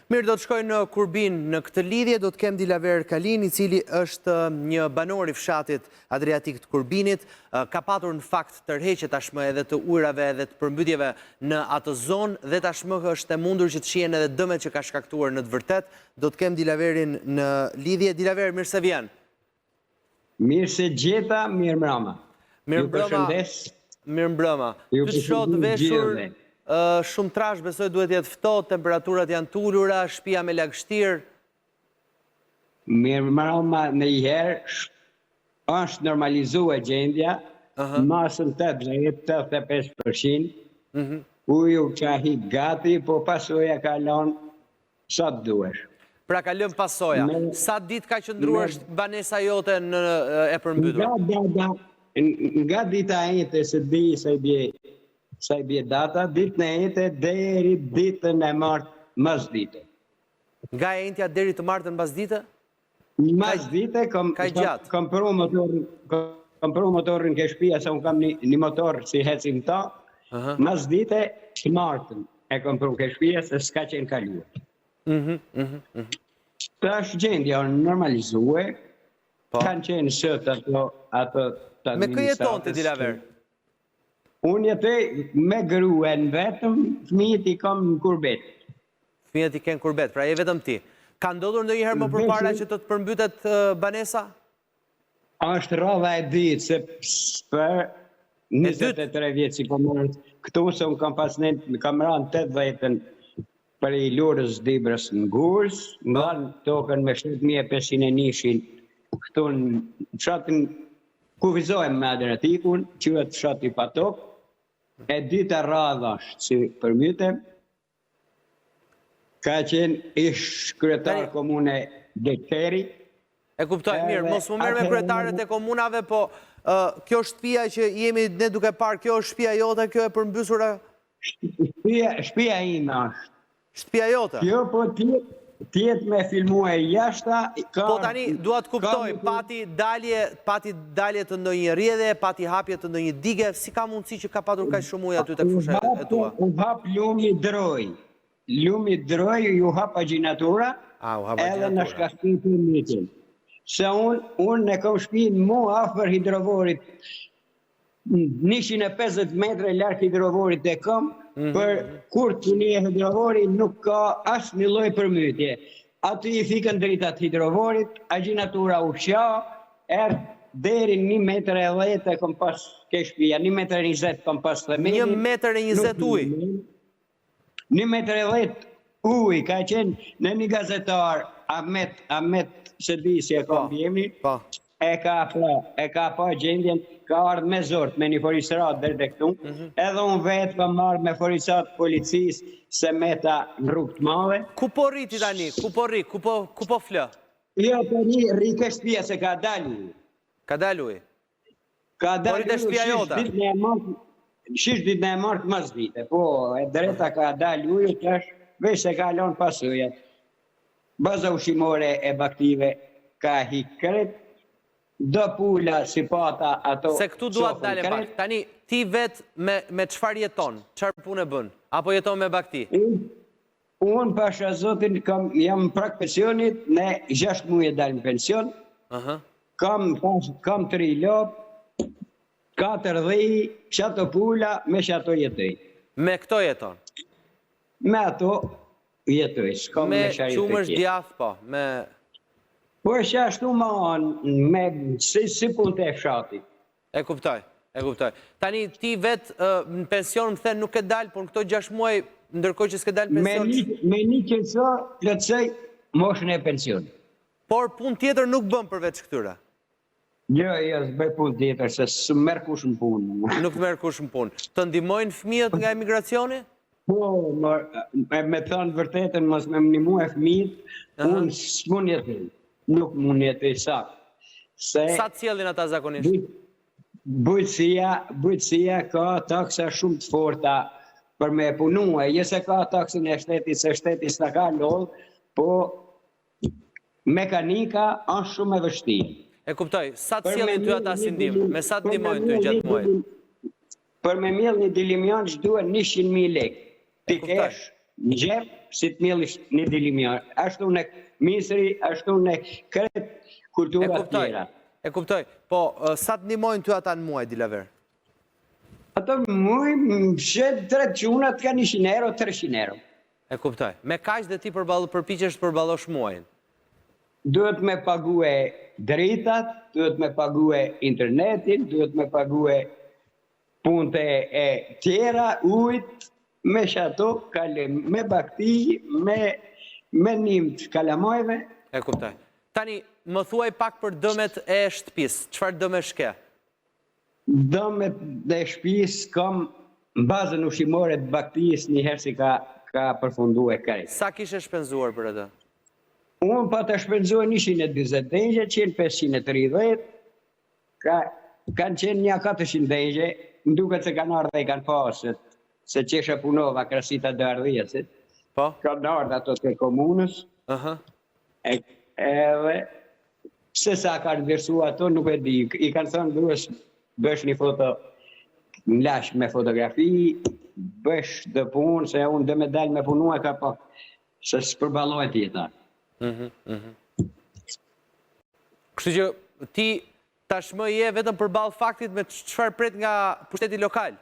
Mirë, do të shkoj në Kurbin në këtë lidhje, do të kem Dilaver Kalin, i cili është një banor i fshatit Adriatik të Kurbinit, ka patur në fakt tërheqje tashmë edhe të ujrave edhe të përmbytjeve në atë zonë, dhe tashmë është e mundur që të shihen edhe dëmet që ka shkaktuar në të vërtet. Do të kem Dilaverin në lidhje. Dilaver, mirë se vjen. Mirë se gjeta, mirë mbrëma. Mirë mbrëma. Të shoh veshur shumë trash, besoj duhet jetë ftohtë, temperaturat janë tulura, shtëpia me lagështirë. Mirë mbrëma, në i herë është normalizuar gjendja, masën 80-85%, uju qahi gati, po pasoja ka lënë sa të duhesh. Pra ka lënë pasoja. Sa ditë ka qëndruar banesa jote në e përmbytur? Nga dita ete se di sa i bje data, ditë në ete deri ditën e martë mas dite. Nga e entja deri të martën mas dite? Mas dite, kam pru motorin ke shpia, se unë kam një motor si hecim ta, mas dite që martën e kam pru ke shpia, se s'ka qenë kaluar. Të është gjendja normalizue, kanë qenë sëtë ato të administratës. Me kë jeton të Dilaver? Unë jetoj me gruen vetëm, fëmijët i kam në Kurbet. Fëmijët i kenë Kurbet, pra je vetëm ti. Ka ndodhur ndonjëherë më përpara që të përmbytet banesa? Është rradha e ditë, se për 23 vjetë si komorët, këtu se unë kam kam ranë 80 për i lurës Dibrës në Gurs, më dhanë tokën me 7501, këtu në fshatin ku vizojmë me Adriatikun, qyret fshati pa tokë, e dita radha është si përmyte, ka qenë ish kryetar komune Dekteri. E kuptoj, mirë, mos më merr me kryetarët e komunave, po kjo shtëpia që jemi ne duke parë, kjo është shtëpia jote, kjo e përmbysura? Shtëpia ime është. Shtëpia jote? Kjo po tjetë me filmu e jashta. Po tani, dua të kuptoj, pati dalje të ndonjë rrjedhje, pati hapje të ndonjë dige, si ka mundësi që ka patur kaq shumë ujë aty tek fusha e tua? U hap lumi droj. Lumi droj ju hap agjinatura, edhe në shkastin të mitin. Se unë e kam shpinë mu afër hidrovorit, 150 metre larg hidrovorit e kam, për kur të një hidrovori nuk ka asë një lloj përmytje. Aty i fikën dritat hidrovorit, agjinatura u fsha, deri 1,10 e kam pas ke shpia, 1,20 kam pas themelin. 1,20 ujë? 1,10 ujë, ka qenë në një gazetar, Ahmet Sedisi e kam bjemi, e ka pa gjendjen, ka ardhë me zort, me një forisrat dhe dhe këtu, edhe unë vetë kam marrë me forisrat policis se meta në rrugë të madhe. Ku po rriti tani? Ku po rri? Ku po flë? Jo, po rri ke shtëpia se ka dalu. Ka dalu i? Ka dalu i, shish ditë në e martë mas dite, po e dreta ka dalu i, veç se ka lonë pasujat. Baza ushimore e baktive ka hikret, do pula si pata ato... Se këtu duat dale pak. Tani, ti vetë me qëfar jeton? Qërë punë e bën? Apo jeton me bakti? Unë pasha zotin, jam prak pensionit, ne 6 muaj e dalë në pension, kam 3 lop, 4 dhej, shato pula, me shato jetoj. Me këto jeton? Me ato jetoj, s'kam me sharit e kjetë. Me qumësh djath, po, me... Po e që ashtu ma me si pun të e fshati. E kuptoj. Tani ti vetë në pension më thënë nuk e dalë, por në këto 6 muaj, ndërkohë që s'ke dalë pension... Me një qëtësa, plëtsej moshën e pension. Por pun tjetër nuk bëm përveç këtyre? Jo, s'bëj pun tjetër, se së merë kush në punë. Nuk merë kush në punë. Të ndihmojnë fëmijët nga emigracioni? Po, me thënë vërtetën, mos me më një e fëmijët, unë s'mun jetën. Nuk mund jetoj sakë. Sa të cjellin ata zakonisht? Bujtësia ka taksa shumë të forta për me punue. Jese ka taksën e shtetit, se shtetit s'ta ka lodhë, po mekanika është shumë e vështirë. E kuptoj, sa të cjellin ty ata si ndihmë? Me sa të ndihmojnë ty gjatë muajit? Për me mjell një dilimion që duhet 100.000 lekë. Ti kesh në gjep, si të mjellish një dilimjar. Ashtu në misri, ashtu në kret kultura tjera. E kuptoj. Po, sa të ndihmojnë ty ata në muaj, Dilaver? Ato muaj, shet 3 qunat ka 100 euro, 300 euro. E kuptoj. Me kaq dhe ti përpiqesh të përballosh muajin. Duhet me pague dritat, duhet me pague internetin, duhet me pague punte e tjera, ujt, me shato, me bakti, me nimt kalamojve. E kuptoj. Tani, më thuaj pak për dëmet e shtëpisë. Çfarë dëmesh ke? Dëmet e shtëpisë kam në bazën ushqimore të baktisë njëherë si ka përfundu e kajtë. Sa kishe shpenzuar për atë? Unë pa të shpenzuar 120 degje, qenë 530, kanë qenë një 400 degje, më duket se kanë ardhe i kanë pasët, se qesha punova krasita dë ardhjesit. Po? Kanë ardhe ato të komunës, edhe se sa kanë vërsu ato, nuk e di. I kanë thënë duhesh bësh një foto, në lash me fotografi, bësh dë punë, se unë dhe me dalë me punua ka pak, se së përballojt jeta. Kështu që ti tashmë je vetëm përballë faktit me çfarë pret nga pushteti lokal?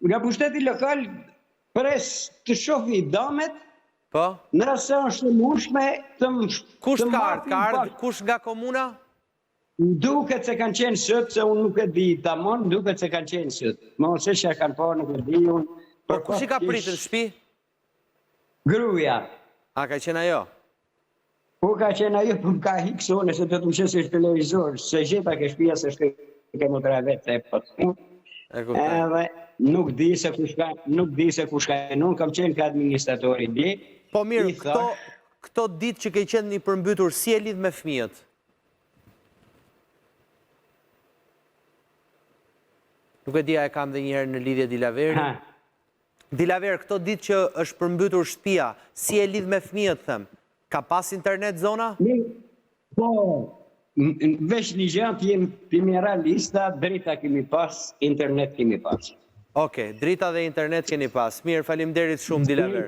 Nga pushteti lokal pres të shofi damet, po? Nëse është mushme të më... Kush ka ardhë? Kush nga komuna? Duket se kanë qenë sëtë, se unë nuk e di tamon, duket se kanë qenë sëtë. Më ose që kanë parë nuk e di unë. Por kush i ka pritë në shtëpi? Gruja. A ka qenë ajo? Po ka qenë ajo, për ka hiksone, se të të më qesë është televizor, se gjitha ke shpia, se shke ke më të vetë, e për edhe nuk di se kush ka, nuk kam qenë ka administratori di. Po mirë, këto ditë që ke qenë një përmbytur, si e lidh me fëmijët? Nuk e dia e kam dhe njëherë në lidhje Dilaveri. Dilaver, këto ditë që është përmbytur shtëpia, si e lidh me fëmijët, them? Ka pas internet zona? Po, veç një gjatë jem pimi realista, drita kemi pas, internet kemi pas. Oke, drita dhe internet keni pas. Mirë, faleminderit shumë, Dilaver.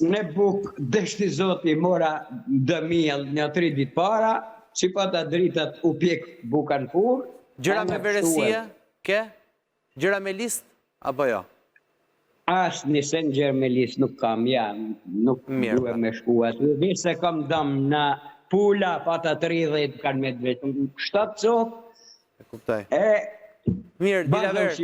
Në buk, dështi zoti, mora dëmijel një 3 ditë para, që pa ta dritat u pjek bukan kur. Gjëra me veresie, ke? Gjëra me list, apo jo? Asë një sen gjërë me list nuk kam, ja, nuk duhe me shkuat. Dhe se kam dam në pula, pata 30 kanë me të vetë. 7 copë. E kuptaj. Mirë, Dilaver,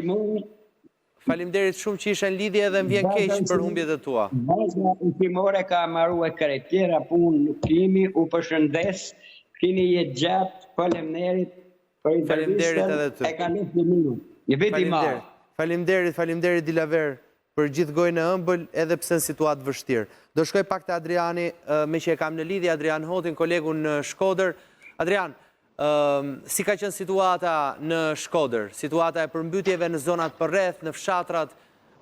faleminderit shumë që ishe në lidhje dhe më vjen keq për humbjet e tua. Baza ushqimore ka marru e kërë tjera punë nuk kimi, u përshëndes, kini jetë gjatë, faleminderit për intervistën, e ka lefë një minu. Një veti marë. Faleminderit Dilaver për gjithë gojnë e ëmbël edhe pse në situatë vështirë. Do shkoj pak të Adriani, me që e kam në lidhje, Adrian Hotin, kolegun në Shkodër. Adrian, si ka qenë situata në Shkodër? Situata e përmbytjeve në zonat përreth, në fshatrat,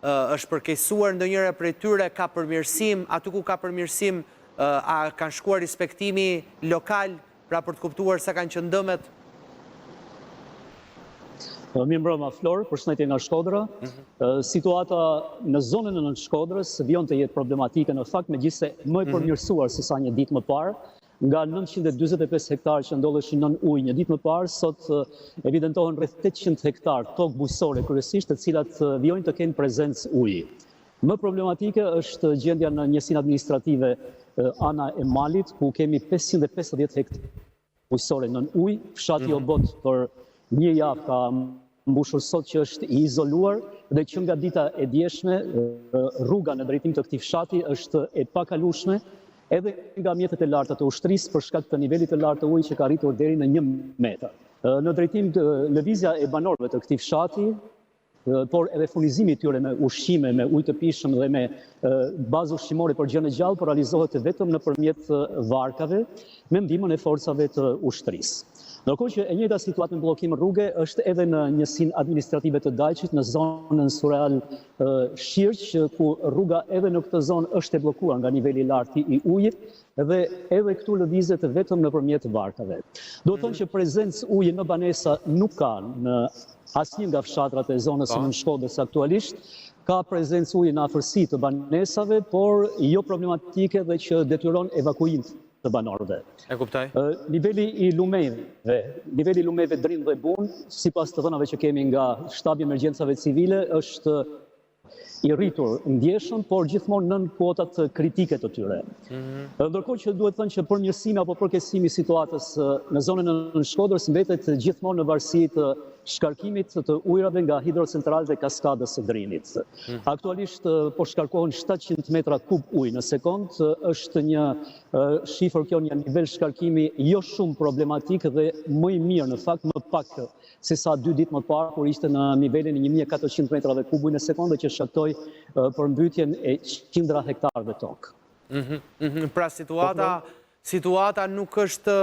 është përkeqësuar ndonjëra prej tyre, ka përmirësim, aty ku ka përmirësim, a kanë shkuar respektimi lokal, pra për të kuptuar sa kanë qenë dëmet? Mirë mbrëma Flor, përshëndetje nga Shkodra. Situata në zonën e Shkodrës vion të jetë problematike në fakt, megjithse më e përmirësuar se sa një ditë më parë. Nga 945 hektarë që ndodheshin nën ujë një ditë më parë, sot evidentohen rreth 800 hektarë tokë bujqësore kryesisht, të cilat vijojnë të kenë prezencë uji. Më problematike është gjendja në njësinë administrative ana e Malit, ku kemi 550 hektarë bujqësore nën ujë, fshati Obot për një javë ka mbushur sot që është i izoluar dhe që nga dita e djeshme rruga në drejtim të këtij fshati është e pakalueshme edhe nga mjetet e larta të ushtrisë për shkak të nivelit të lartë të ujit që ka arritur deri në 1 metër. Në drejtim të lëvizja e banorëve të këtij fshati, por edhe furnizimi i tyre me ushqime, me ujë të pishëm dhe me bazë ushqimore për gjën e gjallë realizohet vetëm nëpërmjet varkave me ndihmën e forcave të ushtrisë. Ndërkohë që e njëjta situatë në bllokim rruge është edhe në njësinë administrative të Dajçit, në zonën Sureal Shirq, ku rruga edhe në këtë zonë është e bllokuar nga niveli i lartë i ujit dhe edhe këtu lëvizet vetëm nëpërmjet varkave. Do të thonë që prezencë uji në banesa nuk ka në asnjë nga fshatrat e zonës së Shkodrës aktualisht. ka prezencë uji në afërsi të banesave, por jo problematike dhe që detyron evakuim të banorëve. E kuptoj. Niveli i lumeve Drim dhe Bun, sipas të dhënave që kemi nga shtabi i emergjencave civile, është i rritur ndjeshëm, por gjithmonë nën kuotat kritike të tyre. Ndërkohë që duhet thënë që përmirësimi apo përkeqësimi i situatës në zonën e Shkodrës mbetet gjithmonë në varësi të shkarkimit të ujrave nga hidrocentralët e kaskadës së Drimit. Aktualisht po shkarkohen 700 metra kub ujë në sekond, është një shifër kjo, një nivel shkarkimi jo shumë problematik dhe më i mirë në fakt, më pak se sa 2 ditë më parë, kur ishte në nivelin e 1400 metrave kub ujë në sekond, që shkaktoi përmbytjen e qindra hektarëve tokë. Pra situata nuk është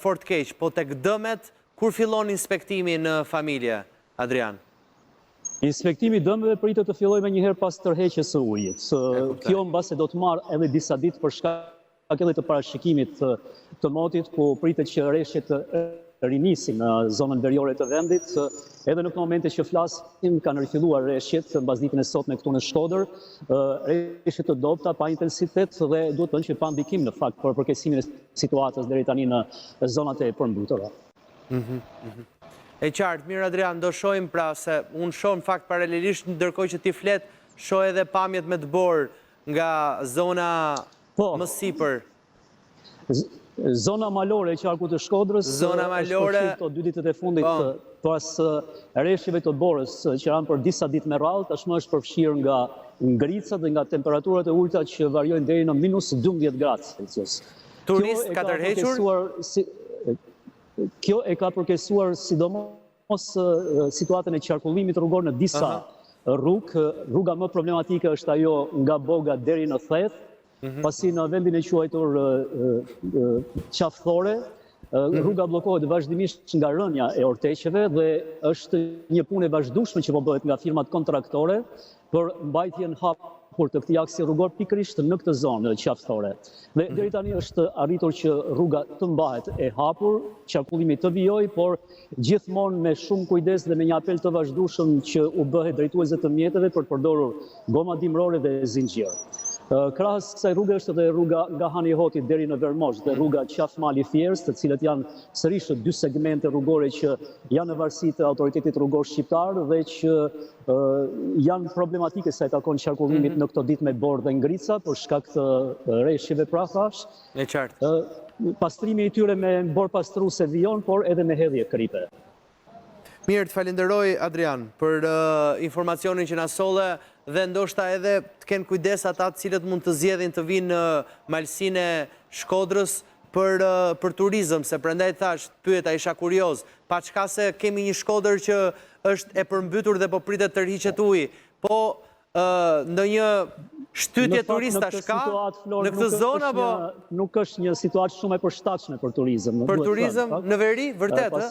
fort keq, po tek dëmet, kur fillon inspektimi në familje, Adrian? Inspektimi dëmeve pritet të fillojë më njëherë pas tërheqjes së ujit. Kjo mbase do të marrë edhe disa ditë për shkak edhe të parashikimit të motit, ku pritet që rreshtet rinisin në zonën veriore të vendit. Edhe në këtë momente që flasim, kanë rifilluar rreshtet mbas ditën e sotme këtu në Shkodër, rreshtet të dobta pa intensitet dhe duhet të thënë që pa ndikim në fakt për përkeqësimin e situatës deri tani në zonat e përmbytura. E qartë, mirë Adrian, do shohim pra se unë shoh në fakt paralelisht ndërkohë që ti flet, shoh edhe pamjet me të borë nga zona më sipër. Zona malore e qarku të Shkodrës Zona malore është këto 2 ditët e fundit pas rreshjeve të borës që janë për disa ditë me radhë, tashmë është përfshirë nga ngrica dhe nga temperaturat e ulta që variojnë deri në -12 gradë Celsius. Turist ka tërhequr? Kjo e ka përkesuar sidomos situatën e qarkullimit rrugor në disa rrugë. Rruga më problematike është ajo nga Boga deri në Theth, pasi në vendin e quajtur Qafthore, rruga bllokohet vazhdimisht nga rënja e orteqeve dhe është një punë e vazhdueshme që po bëhet nga firmat kontraktore për mbajtjen hapur të këtij aksi rrugor pikërisht në këtë zonë qafthore. Dhe deri tani është arritur që rruga të mbahet e hapur, qarkullimi të vijojë, por gjithmonë me shumë kujdes dhe me një apel të vazhdueshëm që u bëhet drejtuesve të mjeteve për të përdorur goma dimrore dhe zinxhir. Krahas kësaj rruge është edhe rruga nga Hani Hoti deri në Vermosh dhe rruga Qafmali Fierës, të cilët janë sërish 2 segmente rrugore që janë në varësi të autoritetit rrugor shqiptar dhe që janë problematike sa i takon qarkullimit në këto ditë me borë dhe ngrica për shkak të rreshjeve pra thash. E qartë. Pastrimi i tyre me borë pastruese vijon, por edhe me hedhje kripe. Mirë, të falenderoj Adrian për informacionin që na solle dhe ndoshta edhe të kenë kujdes ata të cilët mund të zgjedhin të vinë në malsinë e Shkodrës për turizëm, se prandaj thash, pyeta isha kurioz, pa çka se kemi një Shkodër që është e përmbytur dhe po pritet të tërhiqet uji, po ndonjë shtytje turistash ka në këtë zonë apo nuk është një situatë shumë e përshtatshme për turizëm. Për turizëm në veri, vërtet,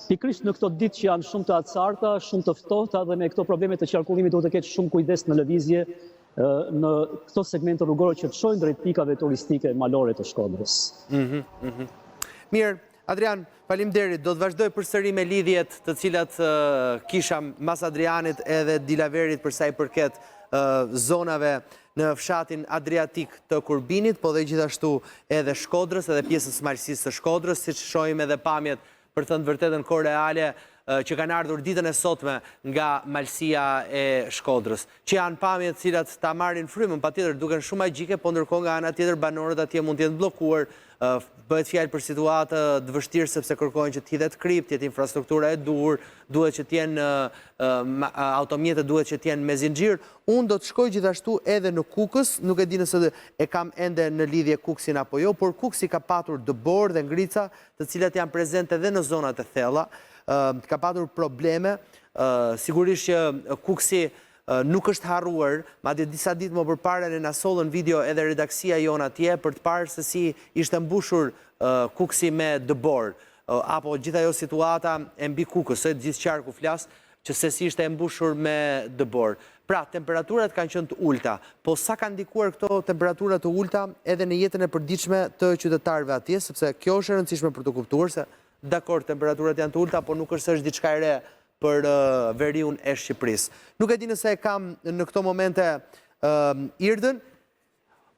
pikërisht në këto ditë që janë shumë të acarta, shumë të ftohta dhe me këto probleme të qarkullimit duhet të ketë shumë kujdes në lëvizje në këto segmente rrugore që të shojnë drejt pikave turistike malore të Shkodrës. Mirë, Adrian, faleminderit, do të vazhdoj përsëri me lidhjet të cilat kisha mas Adrianit edhe Dilaverit për sa i përket zonave në fshatin Adriatik të Kurbinit, po dhe gjithashtu edhe Shkodrës, edhe pjesës malësisë të Shkodrës, siç shohim edhe pamjet për thënë vërtetën koreale që kanë ardhur ditën e sotme nga malësia e Shkodrës, që janë pamjet cilat ta marrin frymën, patjetër duken shumë magjike, po ndërkohë nga ana tjetër banorët atje mund të jenë bllokuar, bëhet fjalë për situatë të vështirë sepse kërkojnë që të hidhet krip, të jetë infrastruktura e duhur, duhet që të jenë automjetet, duhet që të jenë me zinxhir. Unë do të shkoj gjithashtu edhe në Kukës, nuk e di nëse e kam ende në lidhje Kuksin apo jo, por Kuksi ka patur dëbor dhe ngrica, të cilat janë prezente edhe në zonat e thella, ka patur probleme, sigurisht që Kuksi nuk është harruar, madje disa ditë më përpara ne na sollën video edhe redaksia jon atje për të parë se si ishte mbushur Kuksi me dëbor, apo gjithë ajo situata e mbi Kukës, gjithë qarku flas që se si ishte mbushur me dëbor. Pra, temperaturat kanë qenë të ulta, po sa kanë ndikuar këto temperatura të ulta edhe në jetën e përditshme të qytetarëve atje, sepse kjo është e rëndësishme për të kuptuar se dakor, temperaturat janë të ulta, por nuk është diçka e re për veriun e Shqipërisë. Nuk e di nëse e kam në këto momente Irdën,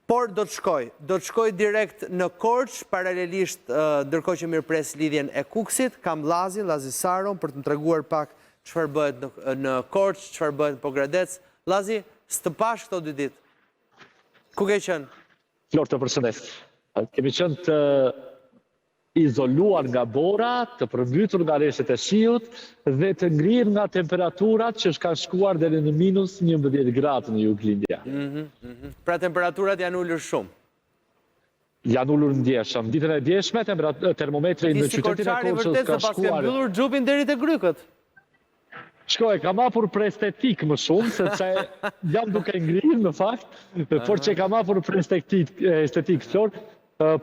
por do të shkoj direkt në Korçë, paralelisht ndërkohë që mirëpres lidhjen e Kukësit, kam Lazi Saron për të më treguar pak çfarë bëhet në Korçë, çfarë bëhet në Pogradec. Lazi, s'të pash këto 2 ditë. Ku ke qenë? Flor, të përshëndes. Kemi qenë të izoluar nga bora, të përmbytur nga reshët e shiut dhe të ngrirë nga temperaturat që kanë shkuar deri në minus 11 gradë në Juglindja. Pra temperaturat janë ullur shumë? Janë ullur ndjeshëm. Ditën e djeshme, termometri në qytetin e Korçës ka shkuar... Ke mbyllur xhupin deri te Grykët? Shkoj, kam hapur për estetik më shumë, sepse jam duke ngrirë në fakt, por që kam hapur për estetik, Flor,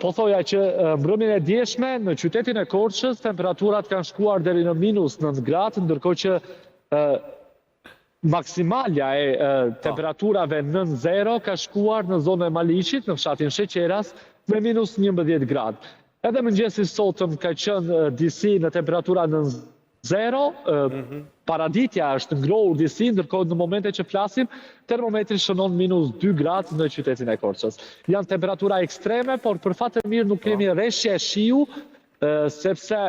po thoja që mbrëmjen e djeshme në qytetin e Korçës temperaturat kanë shkuar deri në minus 9 gradë, ndërkohë që maksimalja e temperaturave nën zero ka shkuar në zonën e Maliqit, në fshatin Sheqeras, me minus 11 gradë. Edhe mëngjesi sotëm ka qenë disi në temperatura nën zero, paraditja është ngrohur disi, ndërkohë në momente që flasim, termometri shënon minus 2 gradë në qytetin e Korçës. Janë temperatura ekstreme, por për fat të mirë nuk kemi rreshje e shiu, sepse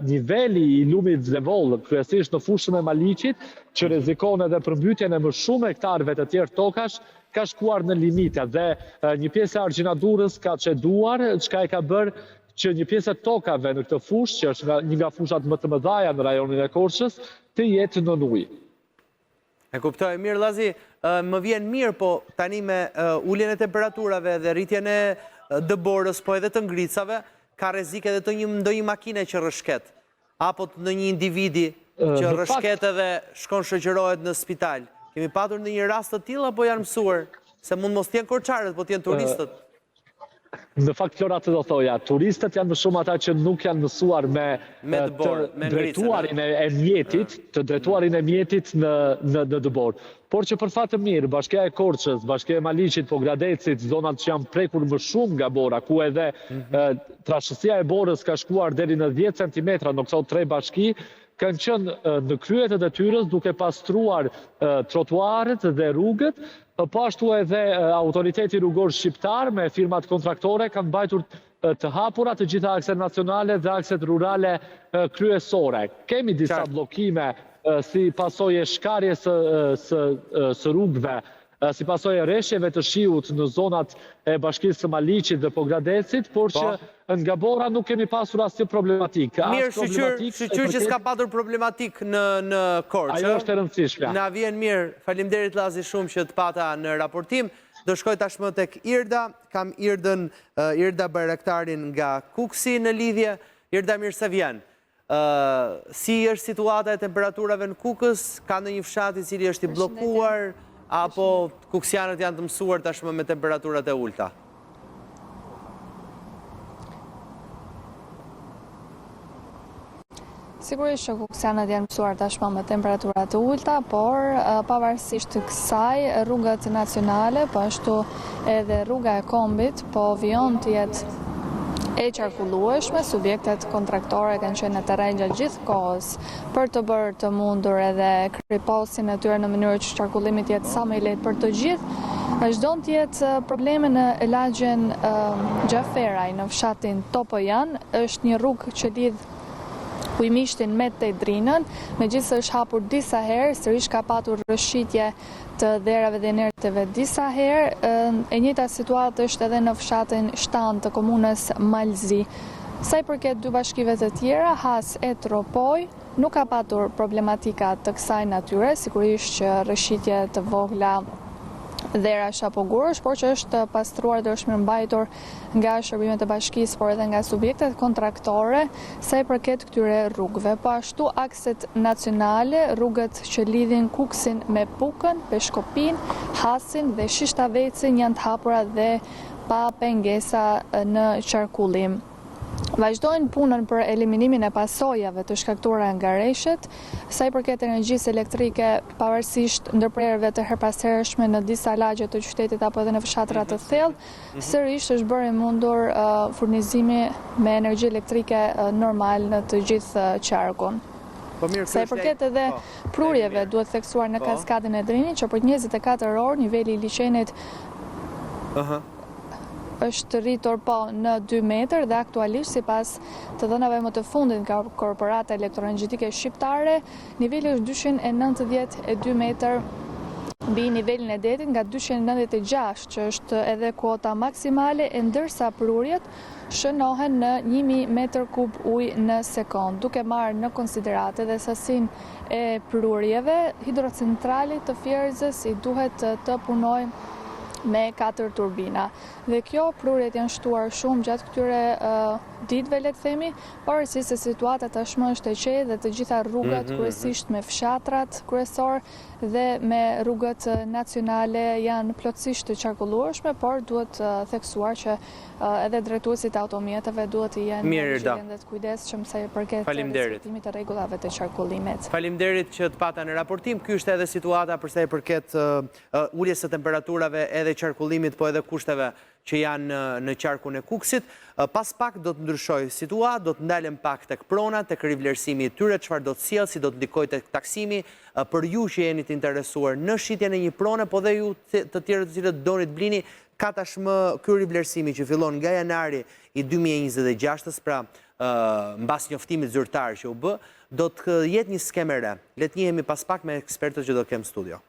niveli i lumit Zevoll, kryesisht në fushën e Maliqit, që rrezikon edhe përmbytjen e më shumë hektarëve të tjerë tokash, ka shkuar në limite dhe një pjesë e Argjinadurës ka çeduar, çka e ka bërë që një pjesë e tokave në këtë fushë, që është një nga fushat më të mëdha në rajonin e Korçës, të jetë në ujë. E kuptoj, mirë Lazi, më vjen mirë, po tani me uljen e temperaturave dhe rritjen e dëborës, po edhe të ngricave, ka rrezik edhe të ndonjë makine që rrëshket, apo të ndonjë individi që rrëshket edhe shkon shoqërohet në spital. Kemi patur në një rast të tillë apo janë mësuar? Se mund mos t'jenë korçarët, po t'jenë turistët. Në fakt, Flora, të do thoja, turistët janë më shumë ata që nuk janë mësuar me drejtuarin e mjetit, të drejtuarin e mjetit në dëbor. Por që për fatë mirë, Bashkia e Korçës, Bashkia e Maliqit, Pogradecit, zonat që janë prekur më shumë nga bora, ku edhe trashësia e borës ka shkuar deri në 10 cm në këto 3 bashki, kanë qenë në kryet e detyrës duke pastruar trotuarët dhe rrugët, po ashtu edhe autoriteti rrugor shqiptar me firmat kontraktore kanë mbajtur të hapura të gjitha akset nacionale dhe akset rurale kryesore. Kemi disa bllokime si pasojë e shkarjes së rrugëve, si pasojë e rreshjeve të shiut në zonat e Bashkisë së Maliqit dhe Pogradecit, por që nga bora nuk kemi pasur asnjë problematik. Mirë, shqyr që s'ka patur problematik në Korçë. Ajo është e rëndësishme. Na vjen mirë, faleminderit Lazi shumë që të pata në raportim. Do shkoj tashmë tek Irda, kam Irda Bayraktarin nga Kukësi në lidhje. Irda, mirë se vjen. Si është situata e temperaturave në Kukës? Ka ndonjë fshat i cili është i bllokuar? Apo kuksianët janë të mësuar tashmë me temperaturat e ulta? Sigurisht që kuksianët janë mësuar tashmë me temperaturat e ulta, por pavarësisht të kësaj, rrugët nacionale, po ashtu edhe rruga e Kombit, po vijon të jetë e qarkullueshme, subjektet kontraktore kanë qenë në terren gjatë gjithë kohës për të bërë të mundur edhe kriposin e tyre në mënyrë që qarkullimi të jetë sa më i lehtë për të gjithë. Vazhdon të jetë probleme në lagjen Gjaferaj në fshatin Topojan, është një rrugë që lidh Kujmishtin me Tedrinën, megjithëse është hapur disa herë, sërish ka patur rrëshqitje të dherave dhe inerteve disa herë. E njëjta situatë është edhe në fshatin Shtan të komunës Malzi. Sa i përket 2 bashkive të tjera, Has e Tropoj, nuk ka patur problematika të kësaj natyre, sigurisht që rrëshqitje të vogla dherash apo gurësh, por që është pastruar dhe është mirëmbajtur nga shërbimet e bashkisë, por edhe nga subjektet kontraktore, sa i përket këtyre rrugëve. Po ashtu akset nacionale, rrugët që lidhin Kukësin me Pukën, Peshkopin, Hasin dhe Shishtavecin janë të hapura dhe pa pengesa në qarkullim. Vazhdojnë punën për eliminimin e pasojave të shkaktuara nga rreshtet, sa i përket energjisë elektrike, pavarësisht ndërprerjeve të herpashershme në disa lagje të qytetit apo edhe në fshatra të thellë, sërish është bërë mundur furnizimi me energji elektrike normal në të gjithë qarkun. Sa i përket edhe prurjeve, duhet theksuar në kaskadën e Drinit, që për 24 orë nivelli i liçenit është rritur në 2 metër dhe aktualisht sipas të dhënave më të fundit nga Korporata Elektroenergjetike Shqiptare, nivelli është 292 metër mbi nivelin e detit nga 296 që është edhe kuota maksimale, e ndërsa prurjet shënohen në 1000 metër kub ujë në sekond. Duke marrë në konsiderate dhe sasinë e prurjeve, hidrocentrali të Fierzës i duhet të punojë me 4 turbina. Dhe kjo prurjet janë shtuar shumë gjatë këtyre ditëve, le të themi, pavarësisht se situata tashmë është e qetë dhe të gjitha rrugët kryesisht me fshatrat kryesor dhe me rrugët nacionale janë plotësisht të qarkullueshme, por duhet theksuar që edhe drejtuesit e automjeteve duhet të jenë vigjilentë të kujdesshëm sa i përket respektimit të rregullave të qarkullimit. Faleminderit që të pata në raportim. Ky është edhe situata për sa i përket uljes së temperaturave edhe qarkullimit, po edhe kushteve që janë në qarkun e Kukësit. Pas pak do të ndryshoj situatë, do të ndalem pak tek pronat, tek rivlerësimi i tyre, çfarë do të sjellë, si do të ndikojë tek taksimi, për ju që jeni të interesuar në shitjen e një prone, po dhe ju të tjerë të cilët doni të blini, ka tashmë ky rivlerësimi që fillon nga janari i 2026-s, pra mbas njoftimit zyrtar që u bë, do të jetë një skemë re. Le të njihemi pas pak me ekspertët që do kem studio.